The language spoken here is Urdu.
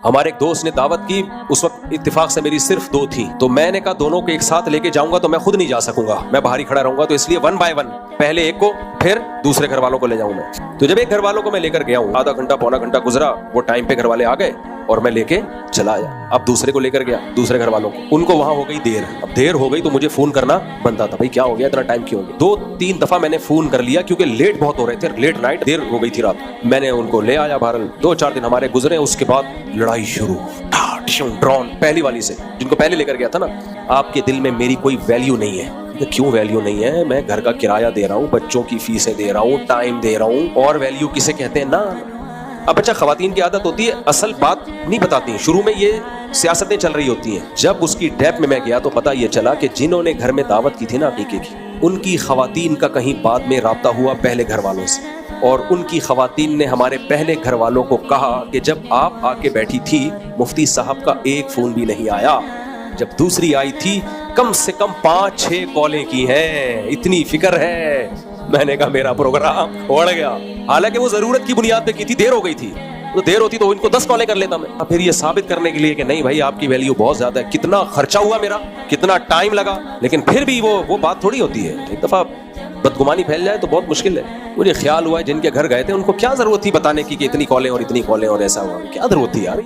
ہمارے ایک دوست نے دعوت کی, اس وقت اتفاق سے میری صرف 2 تھی, تو میں نے کہا دونوں کو ایک ساتھ لے کے جاؤں گا تو میں خود نہیں جا سکوں گا, میں باہر ہی کھڑا رہوں گا, تو اس لیے 1 by 1 پہلے ایک کو پھر دوسرے گھر والوں کو لے جاؤں میں. تو جب ایک گھر والوں کو میں لے کر گیا ہوں, آدھا گھنٹہ پونا گھنٹہ گزرا, وہ ٹائم پہ گھر والے آ گئے اور میں لے کے چلا آیا. اب دوسرے کو لے کر گیا, دوسرے گھر والوں کو, ان کو وہاں ہو گئی دیر. اب دیر ہو گئی تو مجھے فون کرنا بنتا تھا, بھائی کیا ہو گیا, اتنا ٹائم کیوں ہو گیا. 2-3 دفعہ میں نے فون کر لیا کیونکہ لیٹ بہت ہو رہے تھے, لیٹ نائٹ, دیر ہو گئی تھی رات. میں نے ان کو لے آیا بہرحال. 2-4 دن ہمارے گزرے, اس کے بعد لڑائی شروع, ڈرون پہلی والی سے, جن کو پہلے لے کر گیا تھا نا. آپ کے دل میں میری کوئی ویلیو نہیں ہے. کیوں ویلیو نہیں ہے؟ میں گھر کا کرایہ دے رہا ہوں, بچوں کی فیسیں دے رہا ہوں, ٹائم دے رہا ہوں, اور ویلیو کسے کہتے ہیں نا. اب اچھا, خواتین کی عادت ہوتی ہے اصل بات نہیں بتاتی ہیں, شروع میں یہ سیاستیں چل رہی ہوتی ہیں. جب اس کی ڈیپ میں گیا تو پتہ یہ چلا کہ جنہوں نے گھر میں دعوت کی تھی نا عقیقے کی, ان کی خواتین کا کہیں بعد میں رابطہ ہوا پہلے گھر والوں سے, اور ان کی خواتین نے ہمارے پہلے گھر والوں کو کہا کہ جب آپ آ کے بیٹھی تھی مفتی صاحب کا ایک فون بھی نہیں آیا, جب دوسری آئی تھی کم سے کم 5-6 کالیں کی ہیں, اتنی فکر ہے. میں نے کہا میرا پروگرام اڑ گیا. حالانکہ وہ ضرورت کی بنیاد پہ کی تھی, دیر ہو گئی تھی, تو دیر ہوتی تو ان کو 10 کالیں کر لیتا میں. پھر یہ ثابت کرنے کے لیے کہ نہیں بھائی آپ کی ویلیو بہت زیادہ ہے, کتنا خرچہ ہوا میرا, کتنا ٹائم لگا, لیکن پھر بھی وہ بات تھوڑی ہوتی ہے. ایک دفعہ بدگمانی پھیل جائے تو بہت مشکل ہے. مجھے خیال ہوا ہے جن کے گھر گئے تھے ان کو کیا ضرورت تھی بتانے کی کہ اتنی کالیں اور اتنی کالیں اور ایسا ہوا, کیا ضرورت تھی یار.